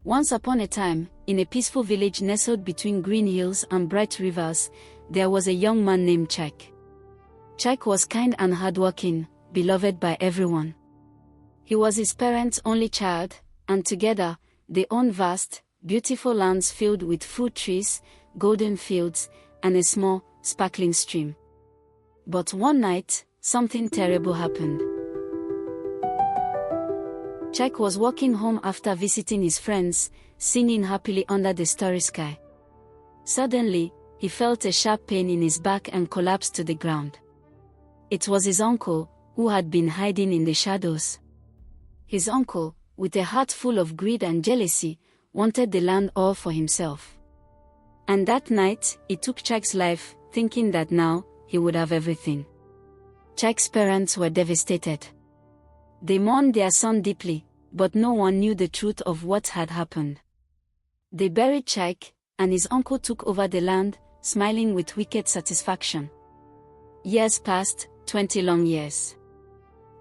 Once upon a time, in a peaceful village nestled between green hills and bright rivers, there was a young man named Chike. Chike was kind and hardworking, beloved by everyone. He was his parents' only child, and together, they owned vast, beautiful lands filled with fruit trees, golden fields, and a small, sparkling stream. But one night, something terrible happened. Chike was walking home after visiting his friends, singing happily under the starry sky. Suddenly, he felt a sharp pain in his back and collapsed to the ground. It was his uncle, who had been hiding in the shadows. His uncle, with a heart full of greed and jealousy, wanted the land all for himself. And that night, he took Chike's life, thinking that now, he would have everything. Chike's parents were devastated. They mourned their son deeply, but no one knew the truth of what had happened. They buried Chike, and his uncle took over the land, smiling with wicked satisfaction. Years passed, 20 long years.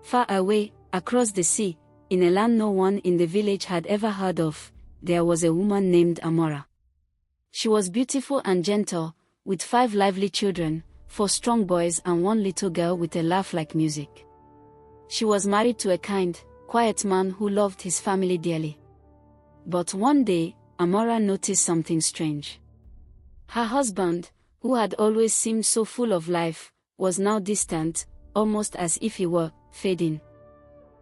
Far away, across the sea, in a land no one in the village had ever heard of, there was a woman named Amara. She was beautiful and gentle, with 5 lively children, 4 strong boys and 1 little girl with a laugh like music. She was married to a kind, quiet man who loved his family dearly. But one day, Amara noticed something strange. Her husband, who had always seemed so full of life, was now distant, almost as if he were fading.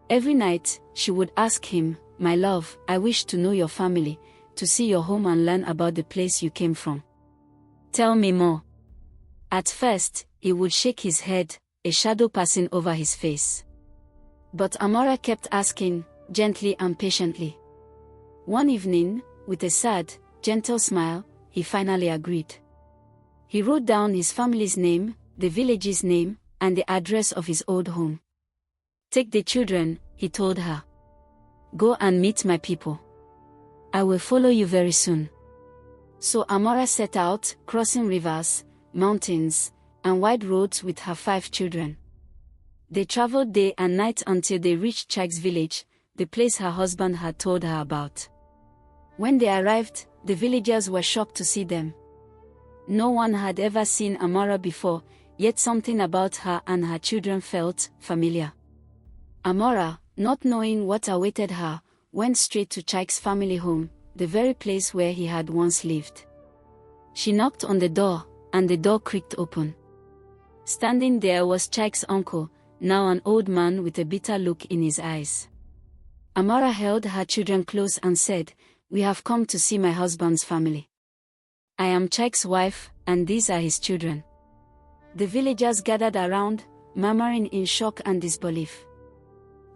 Every night, she would ask him, "My love, I wish to know your family, to see your home and learn about the place you came from. Tell me more." At first, he would shake his head, a shadow passing over his face. But Amara kept asking, gently and patiently. One evening, with a sad, gentle smile, he finally agreed. He wrote down his family's name, the village's name, and the address of his old home. "Take the children," he told her. "Go and meet my people. I will follow you very soon." So Amara set out, crossing rivers, mountains, and wide roads with her 5 children. They traveled day and night until they reached Chike's village, the place her husband had told her about. When they arrived, the villagers were shocked to see them. No one had ever seen Amara before, yet something about her and her children felt familiar. Amara, not knowing what awaited her, went straight to Chike's family home, the very place where he had once lived. She knocked on the door, and the door creaked open. Standing there was Chike's uncle, now an old man with a bitter look in his eyes. Amara held her children close and said, "We have come to see my husband's family. I am Chike's wife, and these are his children." The villagers gathered around, murmuring in shock and disbelief.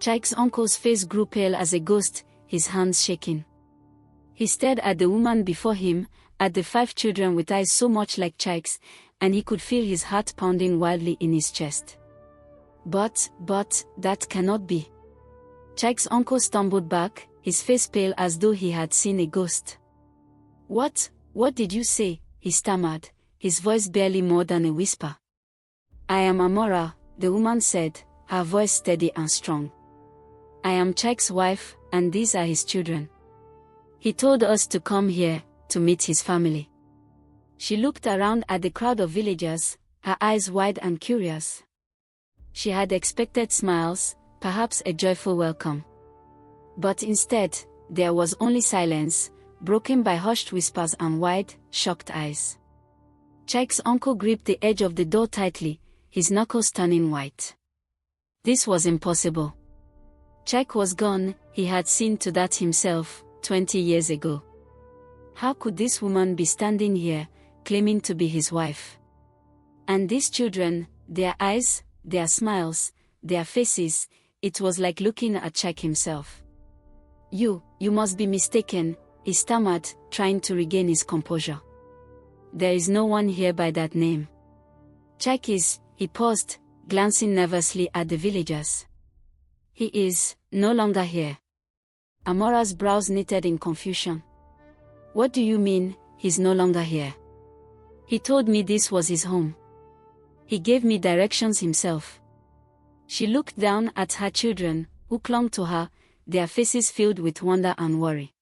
Chike's uncle's face grew pale as a ghost, his hands shaking. He stared at the woman before him, at the 5 children with eyes so much like Chike's, and he could feel his heart pounding wildly in his chest. But, that cannot be. Chike's uncle stumbled back, his face pale as though he had seen a ghost. What did you say?" he stammered, his voice barely more than a whisper. "I am Amara," the woman said, her voice steady and strong. "I am Chike's wife, and these are his children. He told us to come here, to meet his family." She looked around at the crowd of villagers, her eyes wide and curious. She had expected smiles, perhaps a joyful welcome. But instead, there was only silence, broken by hushed whispers and wide, shocked eyes. Chike's uncle gripped the edge of the door tightly, his knuckles turning white. This was impossible. Chike was gone, he had seen to that himself, 20 years ago. How could this woman be standing here, claiming to be his wife? And these children, their eyes, their smiles, their faces, it was like looking at Chike himself. You must be mistaken," he stammered, trying to regain his composure. "There is no one here by that name. Chike is," he paused, glancing nervously at the villagers. "He is no longer here." Amara's brows knitted in confusion. "What do you mean, he's no longer here? He told me this was his home. He gave me directions himself." She looked down at her children, who clung to her, their faces filled with wonder and worry.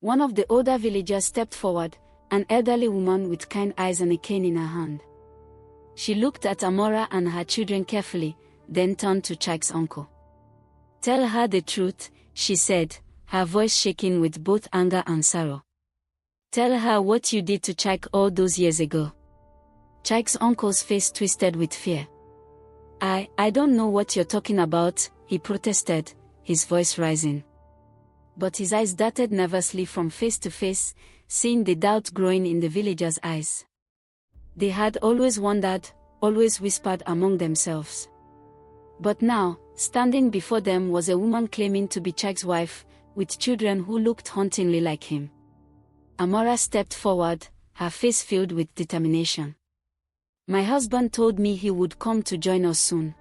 One of the older villagers stepped forward, an elderly woman with kind eyes and a cane in her hand. She looked at Amara and her children carefully, then turned to Chike's uncle. "Tell her the truth," she said, her voice shaking with both anger and sorrow. "Tell her what you did to Chike all those years ago." Chike's uncle's face twisted with fear. I don't know what you're talking about," he protested, his voice rising. But his eyes darted nervously from face to face, seeing the doubt growing in the villagers' eyes. They had always wondered, always whispered among themselves. But now, standing before them was a woman claiming to be Chike's wife, with children who looked hauntingly like him. Amara stepped forward, her face filled with determination. "My husband told me he would come to join us soon.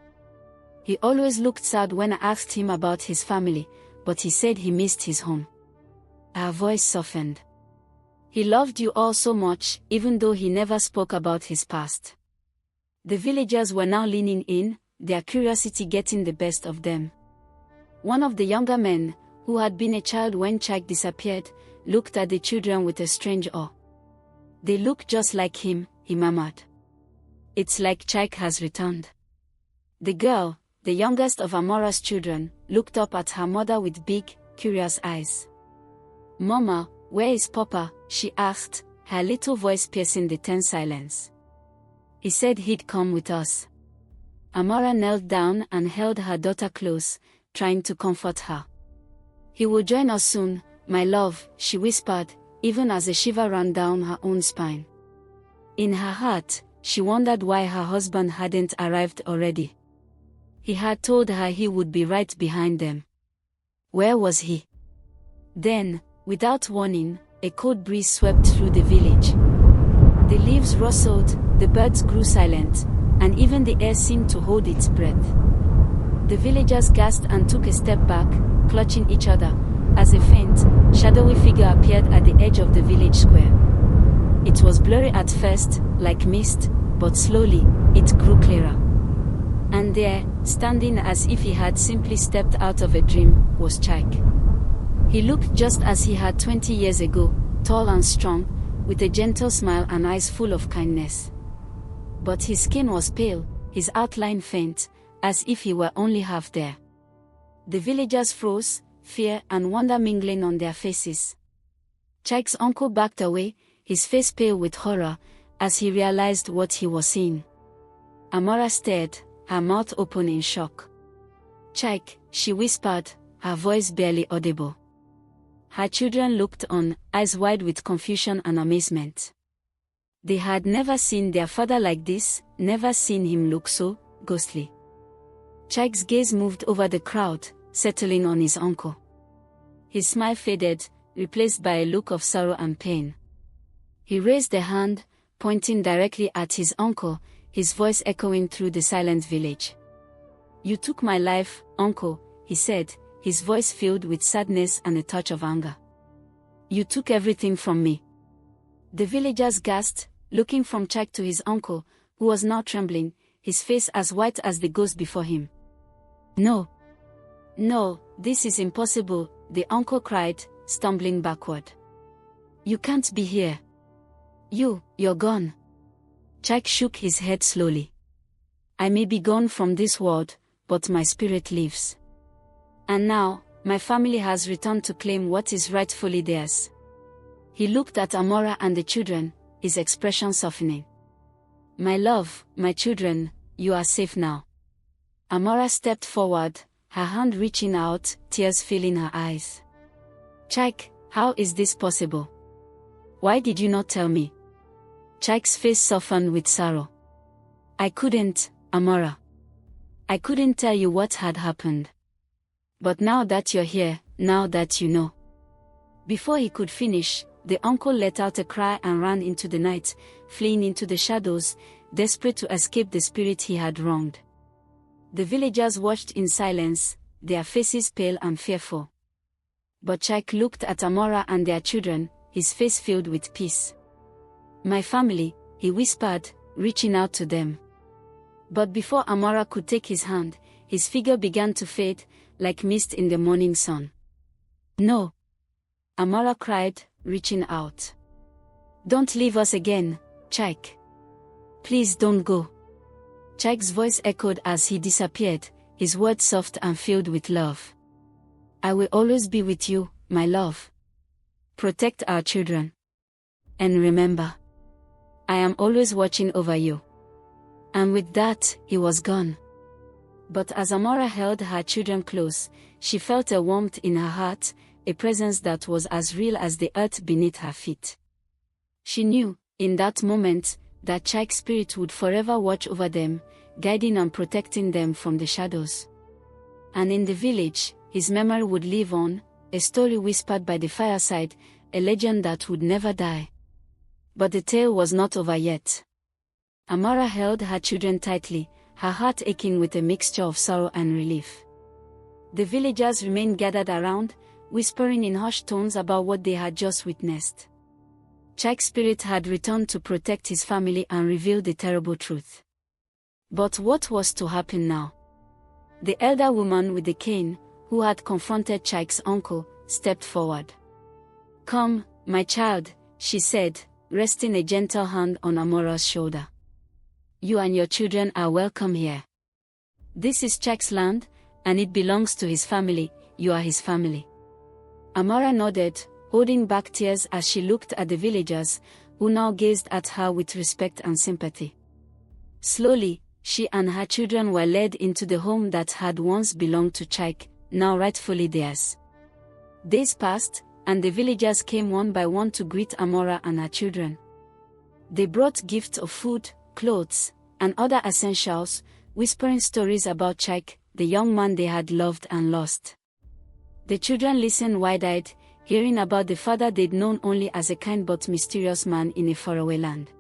He always looked sad when I asked him about his family, but he said he missed his home." Her voice softened. "He loved you all so much, even though he never spoke about his past." The villagers were now leaning in, their curiosity getting the best of them. One of the younger men, who had been a child when Chike disappeared, looked at the children with a strange awe. "They look just like him," he murmured. "It's like Chike has returned." The girl, the youngest of Amara's children, looked up at her mother with big, curious eyes. "Mama, where is Papa?" she asked, her little voice piercing the tense silence. "He said he'd come with us." Amara knelt down and held her daughter close, trying to comfort her. "He will join us soon, my love," she whispered, even as a shiver ran down her own spine. In her heart, she wondered why her husband hadn't arrived already. He had told her he would be right behind them. Where was he? Then, without warning, a cold breeze swept through the village. The leaves rustled, the birds grew silent, and even the air seemed to hold its breath. The villagers gasped and took a step back, clutching each other, as a faint, shadowy figure appeared at the edge of the village square. It was blurry at first, like mist, but slowly, it grew clearer. And there, standing as if he had simply stepped out of a dream, was Chike. He looked just as he had 20 years ago, tall and strong, with a gentle smile and eyes full of kindness. But his skin was pale, his outline faint, as if he were only half there. The villagers froze, fear and wonder mingling on their faces. Chike's uncle backed away, his face pale with horror, as he realized what he was seeing. Amara stared, her mouth open in shock. "Chike," she whispered, her voice barely audible. Her children looked on, eyes wide with confusion and amazement. They had never seen their father like this, never seen him look so ghostly. Chike's gaze moved over the crowd, settling on his uncle. His smile faded, replaced by a look of sorrow and pain. He raised a hand, pointing directly at his uncle, his voice echoing through the silent village. "You took my life, uncle," he said, his voice filled with sadness and a touch of anger. "You took everything from me." The villagers gasped, looking from Chike to his uncle, who was now trembling, his face as white as the ghost before him. "No. No, this is impossible," the uncle cried, stumbling backward. "You can't be here. You're gone." Chike shook his head slowly. "I may be gone from this world, but my spirit lives. And now, my family has returned to claim what is rightfully theirs." He looked at Amara and the children, his expression softening. "My love, my children, you are safe now." Amara stepped forward, her hand reaching out, tears filling her eyes. "Chike, how is this possible? Why did you not tell me?" Chike's face softened with sorrow. "I couldn't, Amara. I couldn't tell you what had happened. But now that you're here, now that you know." Before he could finish, the uncle let out a cry and ran into the night, fleeing into the shadows, desperate to escape the spirit he had wronged. The villagers watched in silence, their faces pale and fearful. But Chike looked at Amara and their children, his face filled with peace. "My family," he whispered, reaching out to them. But before Amara could take his hand, his figure began to fade, like mist in the morning sun. "No. Amara cried, reaching out. "Don't leave us again, Chike. Please don't go." Chike's voice echoed as he disappeared, his words soft and filled with love. "I will always be with you, my love. Protect our children. And remember, I am always watching over you." And with that, he was gone. But as Amara held her children close, she felt a warmth in her heart, a presence that was as real as the earth beneath her feet. She knew, in that moment, that Chike's spirit would forever watch over them, guiding and protecting them from the shadows. And in the village, his memory would live on, a story whispered by the fireside, a legend that would never die. But the tale was not over yet. Amara held her children tightly, her heart aching with a mixture of sorrow and relief. The villagers remained gathered around, whispering in hushed tones about what they had just witnessed. Chike's spirit had returned to protect his family and reveal the terrible truth. But what was to happen now? The elder woman with the cane, who had confronted Chike's uncle, stepped forward. "Come, my child," she said, resting a gentle hand on Amara's shoulder. "You and your children are welcome here. This is Chike's land, and it belongs to his family. You are his family." Amara nodded, holding back tears as she looked at the villagers, who now gazed at her with respect and sympathy. Slowly, she and her children were led into the home that had once belonged to Chike, now rightfully theirs. Days passed, and the villagers came one by one to greet Amara and her children. They brought gifts of food, clothes, and other essentials, whispering stories about Chike, the young man they had loved and lost. The children listened wide-eyed, hearing about the father they'd known only as a kind but mysterious man in a faraway land.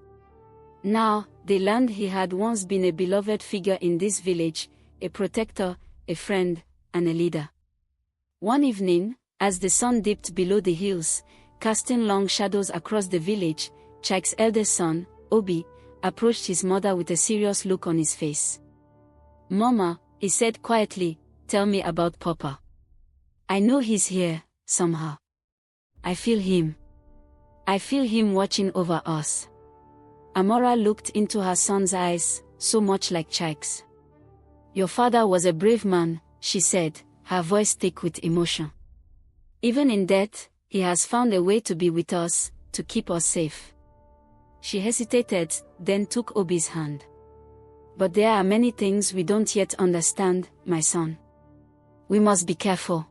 Now, they learned he had once been a beloved figure in this village, a protector, a friend, and a leader. One evening, as the sun dipped below the hills, casting long shadows across the village, Chike's eldest son, Obi, approached his mother with a serious look on his face. "Mama," he said quietly, "tell me about Papa. I know he's here, somehow. I feel him. I feel him watching over us." Amara looked into her son's eyes, so much like Chike's. "Your father was a brave man," she said, her voice thick with emotion. "Even in death, he has found a way to be with us, to keep us safe." She hesitated, then took Obi's hand. "But there are many things we don't yet understand, my son. We must be careful."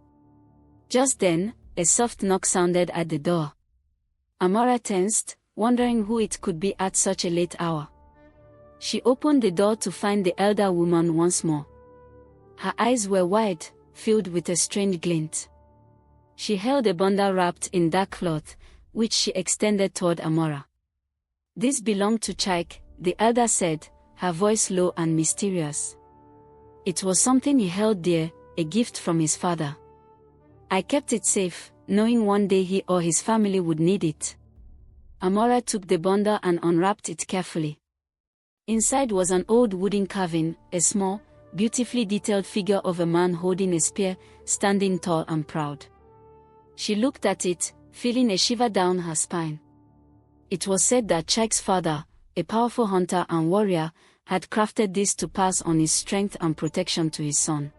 Just then, a soft knock sounded at the door. Amara tensed, wondering who it could be at such a late hour. She opened the door to find the elder woman once more. Her eyes were wide, filled with a strange glint. She held a bundle wrapped in dark cloth, which she extended toward Amara. "This belonged to Chike," the elder said, her voice low and mysterious. "It was something he held dear, a gift from his father. I kept it safe, knowing one day he or his family would need it." Amara took the bundle and unwrapped it carefully. Inside was an old wooden carving, a small, beautifully detailed figure of a man holding a spear, standing tall and proud. She looked at it, feeling a shiver down her spine. It was said that Chike's father, a powerful hunter and warrior, had crafted this to pass on his strength and protection to his son.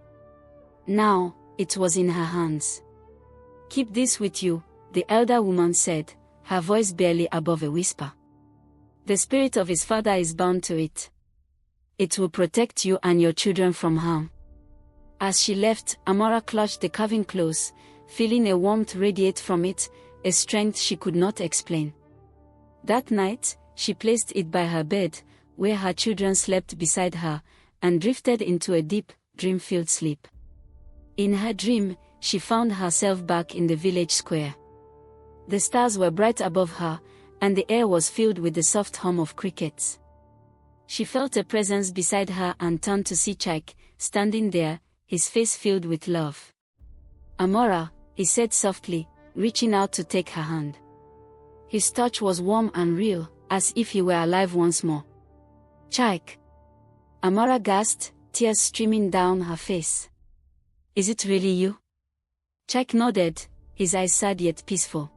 Now, it was in her hands. "Keep this with you," the elder woman said, her voice barely above a whisper. "The spirit of his father is bound to it. It will protect you and your children from harm." As she left, Amara clutched the carving close, feeling a warmth radiate from it, a strength she could not explain. That night, she placed it by her bed, where her children slept beside her, and drifted into a deep, dream-filled sleep. In her dream, she found herself back in the village square. The stars were bright above her, and the air was filled with the soft hum of crickets. She felt a presence beside her and turned to see Chike, standing there, his face filled with love. "Amara," he said softly, reaching out to take her hand. His touch was warm and real, as if he were alive once more. "Chike." Amara gasped, tears streaming down her face. "Is it really you?" Chike nodded, his eyes sad yet peaceful.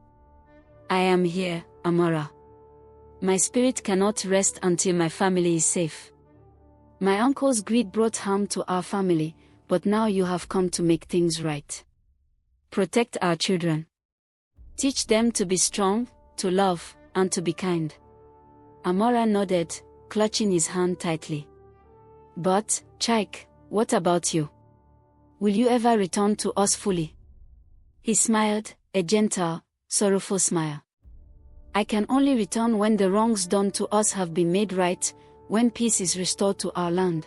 I am here, Amara. My spirit cannot rest until my family is safe. My uncle's greed brought harm to our family, but now you have come to make things right. Protect our children. Teach them to be strong, to love, and to be kind. Amara nodded, clutching his hand tightly. But, Chike, what about you? Will you ever return to us fully? He smiled, a gentle, sorrowful smile. I can only return when the wrongs done to us have been made right, when peace is restored to our land.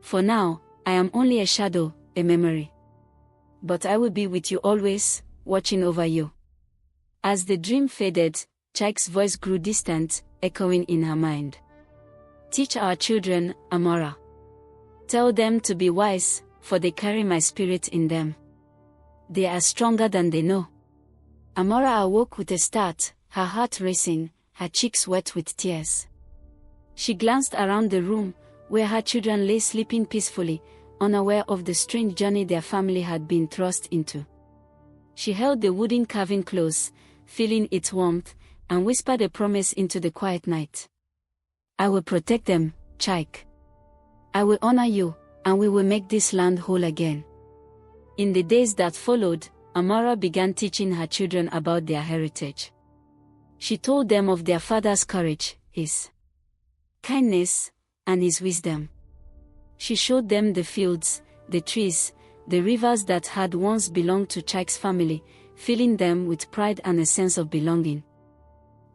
For now, I am only a shadow, a memory. But I will be with you always, watching over you. As the dream faded, Chike's voice grew distant, echoing in her mind. Teach our children, Amara. Tell them to be wise, for they carry my spirit in them. They are stronger than they know. Amara awoke with a start, her heart racing, her cheeks wet with tears. She glanced around the room, where her children lay sleeping peacefully, unaware of the strange journey their family had been thrust into. She held the wooden carving close, feeling its warmth, and whispered a promise into the quiet night. I will protect them, Chike. I will honor you, and we will make this land whole again. In the days that followed, Amara began teaching her children about their heritage. She told them of their father's courage, his kindness, and his wisdom. She showed them the fields, the trees, the rivers that had once belonged to Chike's family, filling them with pride and a sense of belonging.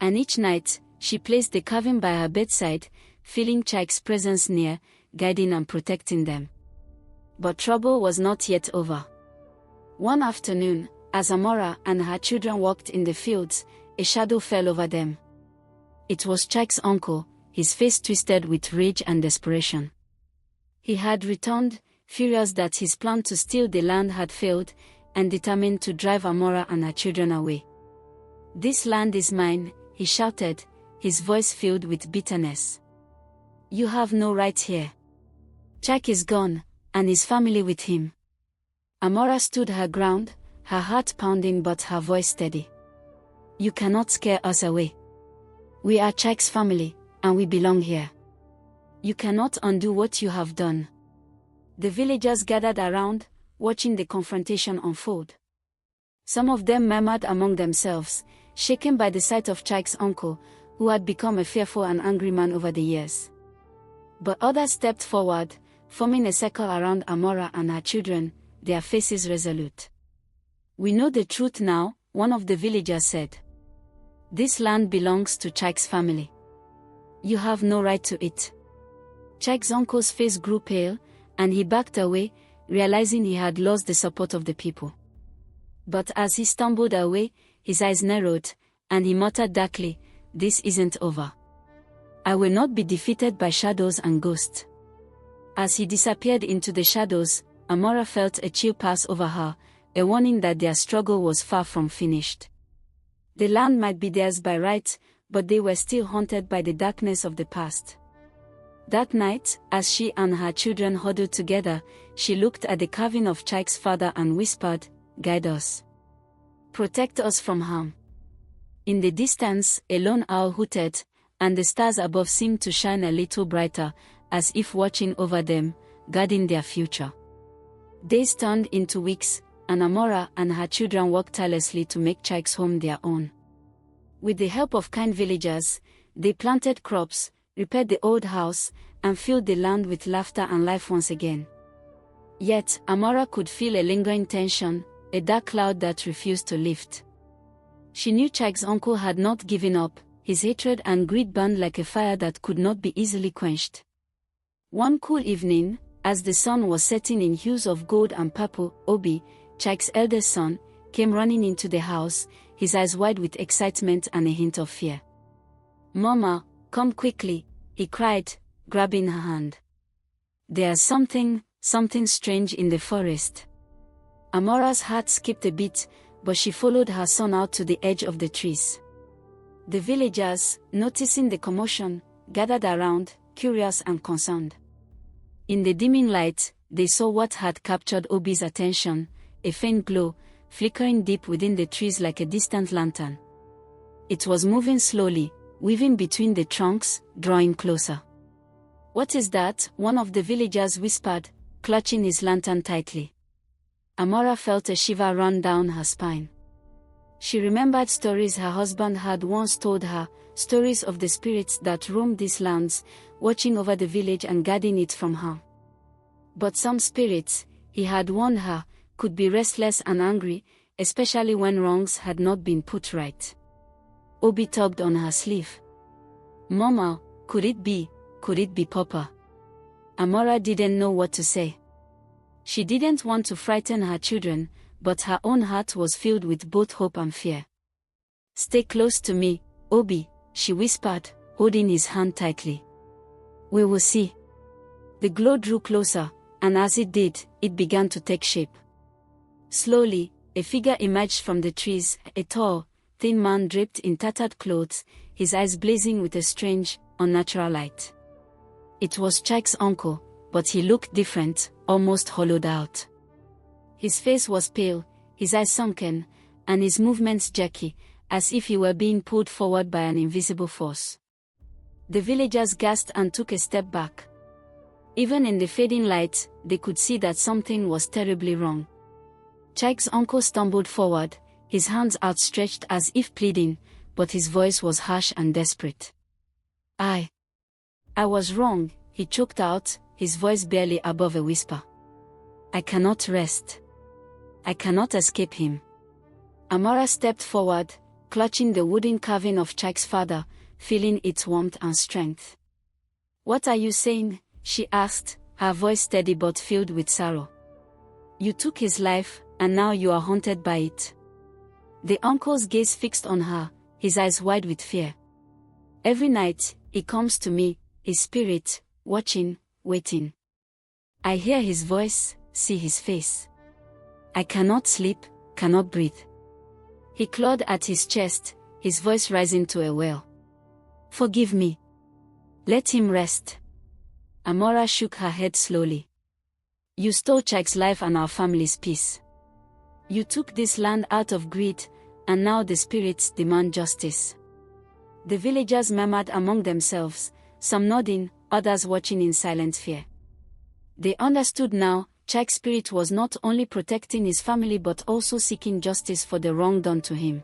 And each night, she placed the carving by her bedside, feeling Chike's presence near, guiding and protecting them. But trouble was not yet over. One afternoon, as Amara and her children walked in the fields, a shadow fell over them. It was Chike's uncle, his face twisted with rage and desperation. He had returned, furious that his plan to steal the land had failed, and determined to drive Amara and her children away. This land is mine, he shouted, his voice filled with bitterness. You have no right here. Chike is gone, and his family with him. Amara stood her ground, her heart pounding but her voice steady. You cannot scare us away. We are Chike's family, and we belong here. You cannot undo what you have done. The villagers gathered around, watching the confrontation unfold. Some of them murmured among themselves, shaken by the sight of Chike's uncle, who had become a fearful and angry man over the years. But others stepped forward, forming a circle around Amara and her children, their faces resolute. We know the truth now, one of the villagers said. This land belongs to Chike's family. You have no right to it. Chike's uncle's face grew pale, and he backed away, realizing he had lost the support of the people. But as he stumbled away, his eyes narrowed, and he muttered darkly, This isn't over. I will not be defeated by shadows and ghosts. As he disappeared into the shadows, Amara felt a chill pass over her, a warning that their struggle was far from finished. The land might be theirs by right, but they were still haunted by the darkness of the past. That night, as she and her children huddled together, she looked at the carving of Chike's father and whispered, Guide us. Protect us from harm. In the distance, a lone owl hooted, and the stars above seemed to shine a little brighter, as if watching over them, guarding their future. Days turned into weeks, and Amara and her children worked tirelessly to make Chike's home their own. With the help of kind villagers, they planted crops, repaired the old house, and filled the land with laughter and life once again. Yet, Amara could feel a lingering tension, a dark cloud that refused to lift. She knew Chike's uncle had not given up, his hatred and greed burned like a fire that could not be easily quenched. One cool evening, as the sun was setting in hues of gold and purple, Obi, Chike's eldest son, came running into the house, his eyes wide with excitement and a hint of fear. Mama, come quickly, he cried, grabbing her hand. There's something strange in the forest. Amara's heart skipped a beat, but she followed her son out to the edge of the trees. The villagers, noticing the commotion, gathered around, curious and concerned. In the dimming light, they saw what had captured Obi's attention, a faint glow, flickering deep within the trees like a distant lantern. It was moving slowly, weaving between the trunks, drawing closer. "What is that?" one of the villagers whispered, clutching his lantern tightly. Amara felt a shiver run down her spine. She remembered stories her husband had once told her, stories of the spirits that roamed these lands, watching over the village and guarding it from harm. But some spirits, he had warned her, could be restless and angry, especially when wrongs had not been put right. Obi tugged on her sleeve. "Mama, could it be Papa?" Amara didn't know what to say. She didn't want to frighten her children, but her own heart was filled with both hope and fear. "Stay close to me, Obi," she whispered, holding his hand tightly. "We will see." The glow drew closer, and as it did, it began to take shape. Slowly, a figure emerged from the trees, a tall, thin man draped in tattered clothes, his eyes blazing with a strange, unnatural light. It was Chike's uncle, but he looked different, almost hollowed out. His face was pale, his eyes sunken, and his movements jerky, as if he were being pulled forward by an invisible force. The villagers gasped and took a step back. Even in the fading light, they could see that something was terribly wrong. Chike's uncle stumbled forward, his hands outstretched as if pleading, but his voice was harsh and desperate. I was wrong," he choked out, his voice barely above a whisper. "I cannot rest. I cannot escape him." Amara stepped forward, clutching the wooden carving of Chike's father, feeling its warmth and strength. "What are you saying?" she asked, her voice steady but filled with sorrow. "You took his life, and now you are haunted by it." The uncle's gaze fixed on her, his eyes wide with fear. "Every night, he comes to me, his spirit, watching, waiting. I hear his voice, see his face. I cannot sleep, cannot breathe." He clawed at his chest, his voice rising to a wail. "Forgive me. Let him rest." Amara shook her head slowly. "You stole Chike's life and our family's peace. You took this land out of greed, and now the spirits demand justice." The villagers murmured among themselves, some nodding, others watching in silent fear. They understood now, Chike's spirit was not only protecting his family but also seeking justice for the wrong done to him.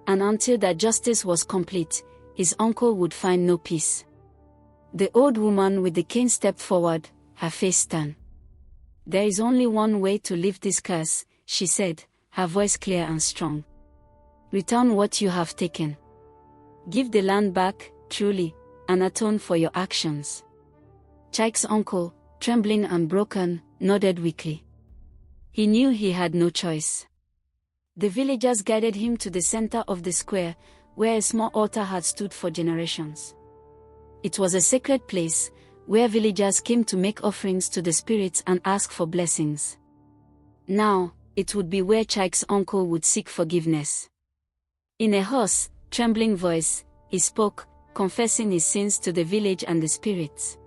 And until that justice was complete, his uncle would find no peace. The old woman with the cane stepped forward, her face stern. "There is only one way to lift this curse," she said, her voice clear and strong. "Return what you have taken. Give the land back, truly, and atone for your actions." Chike's uncle, trembling and broken, nodded weakly. He knew he had no choice. The villagers guided him to the center of the square, where a small altar had stood for generations. It was a sacred place, where villagers came to make offerings to the spirits and ask for blessings. Now, it would be where Chike's uncle would seek forgiveness. In a hoarse, trembling voice, he spoke, confessing his sins to the village and the spirits.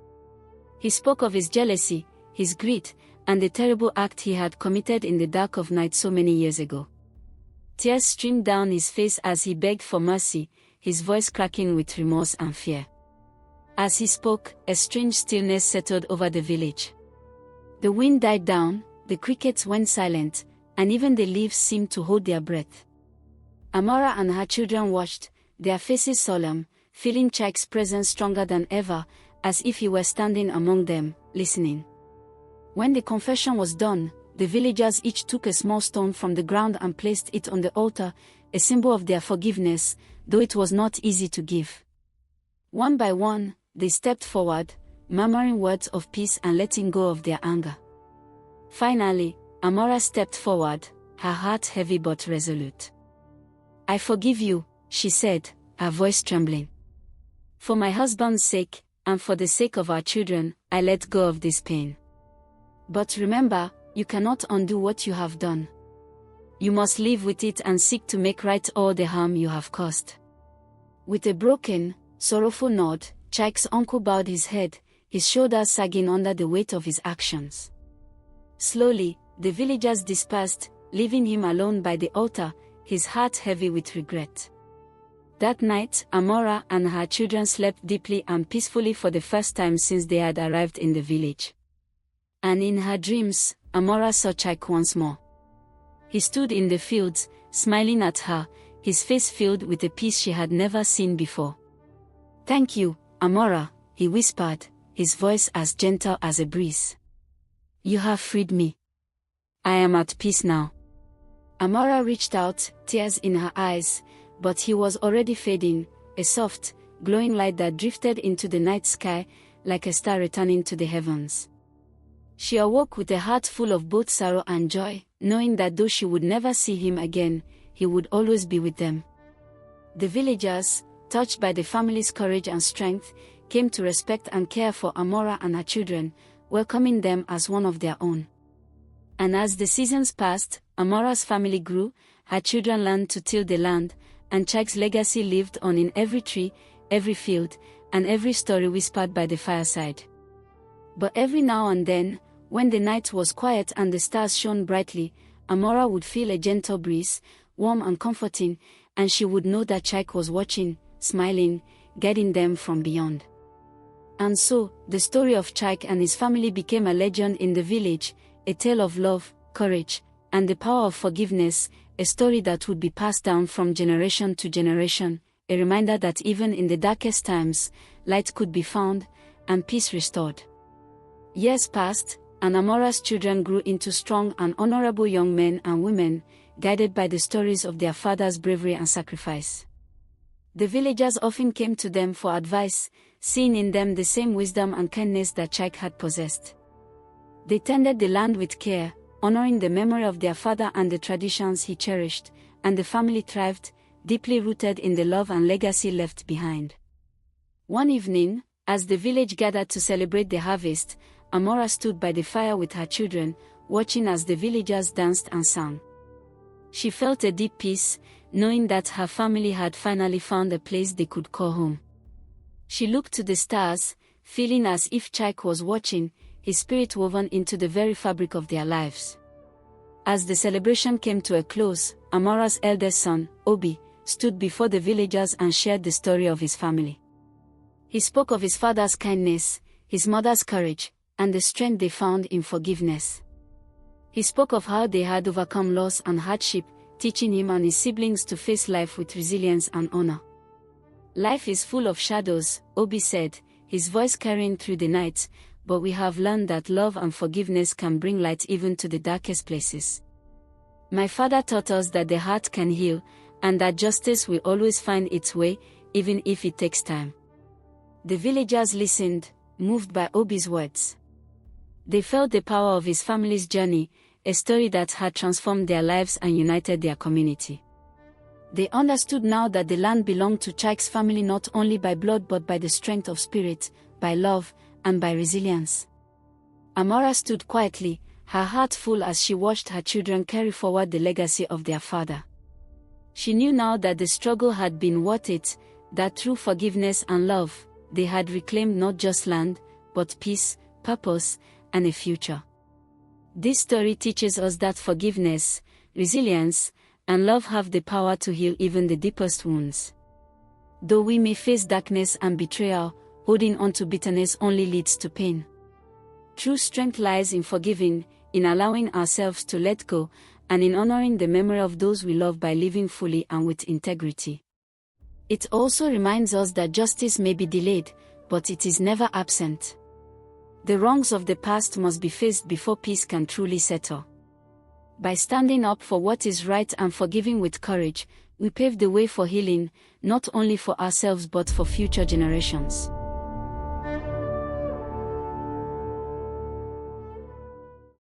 He spoke of his jealousy, his greed, and the terrible act he had committed in the dark of night so many years ago. Tears streamed down his face as he begged for mercy, his voice cracking with remorse and fear. As he spoke, a strange stillness settled over the village. The wind died down, the crickets went silent, and even the leaves seemed to hold their breath. Amara and her children watched, their faces solemn, feeling Chike's presence stronger than ever, as if he were standing among them, listening. When the confession was done, the villagers each took a small stone from the ground and placed it on the altar, a symbol of their forgiveness, though it was not easy to give. One by one, they stepped forward, murmuring words of peace and letting go of their anger. Finally, Amara stepped forward, her heart heavy but resolute. "I forgive you," she said, her voice trembling. "For my husband's sake, and for the sake of our children, I let go of this pain. But remember, you cannot undo what you have done. You must live with it and seek to make right all the harm you have caused." With a broken, sorrowful nod, Chike's uncle bowed his head, his shoulders sagging under the weight of his actions. Slowly, the villagers dispersed, leaving him alone by the altar, his heart heavy with regret. That night, Amara and her children slept deeply and peacefully for the first time since they had arrived in the village. And in her dreams, Amara saw Chike once more. He stood in the fields, smiling at her, his face filled with a peace she had never seen before. "Thank you, Amara," he whispered, his voice as gentle as a breeze. "You have freed me. I am at peace now." Amara reached out, tears in her eyes, but he was already fading, a soft, glowing light that drifted into the night sky, like a star returning to the heavens. She awoke with a heart full of both sorrow and joy, knowing that though she would never see him again, he would always be with them. The villagers, touched by the family's courage and strength, came to respect and care for Amara and her children, welcoming them as one of their own. And as the seasons passed, Amara's family grew, her children learned to till the land, and Chike's legacy lived on in every tree, every field, and every story whispered by the fireside. But every now and then, when the night was quiet and the stars shone brightly, Amara would feel a gentle breeze, warm and comforting, and she would know that Chike was watching, smiling, guiding them from beyond. And so, the story of Chike and his family became a legend in the village, a tale of love, courage, and the power of forgiveness, a story that would be passed down from generation to generation, a reminder that even in the darkest times, light could be found, and peace restored. Years passed, and Amara's children grew into strong and honorable young men and women, guided by the stories of their father's bravery and sacrifice. The villagers often came to them for advice, seeing in them the same wisdom and kindness that Chike had possessed. They tended the land with care, honoring the memory of their father and the traditions he cherished, and the family thrived, deeply rooted in the love and legacy left behind. One evening, as the village gathered to celebrate the harvest, Amara stood by the fire with her children, watching as the villagers danced and sang. She felt a deep peace, knowing that her family had finally found a place they could call home. She looked to the stars, feeling as if Chike was watching, his spirit woven into the very fabric of their lives. As the celebration came to a close, Amara's eldest son, Obi, stood before the villagers and shared the story of his family. He spoke of his father's kindness, his mother's courage, and the strength they found in forgiveness. He spoke of how they had overcome loss and hardship, teaching him and his siblings to face life with resilience and honor. "Life is full of shadows," Obi said, his voice carrying through the night, "but we have learned that love and forgiveness can bring light even to the darkest places. My father taught us that the heart can heal, and that justice will always find its way, even if it takes time." The villagers listened, moved by Obi's words. They felt the power of his family's journey, a story that had transformed their lives and united their community. They understood now that the land belonged to Chike's family not only by blood but by the strength of spirit, by love, and by resilience. Amara stood quietly, her heart full as she watched her children carry forward the legacy of their father. She knew now that the struggle had been worth it, that through forgiveness and love, they had reclaimed not just land, but peace, purpose, and a future. This story teaches us that forgiveness, resilience, and love have the power to heal even the deepest wounds. Though we may face darkness and betrayal, holding on to bitterness only leads to pain. True strength lies in forgiving, in allowing ourselves to let go, and in honoring the memory of those we love by living fully and with integrity. It also reminds us that justice may be delayed, but it is never absent. The wrongs of the past must be faced before peace can truly settle. By standing up for what is right and forgiving with courage, we pave the way for healing, not only for ourselves but for future generations.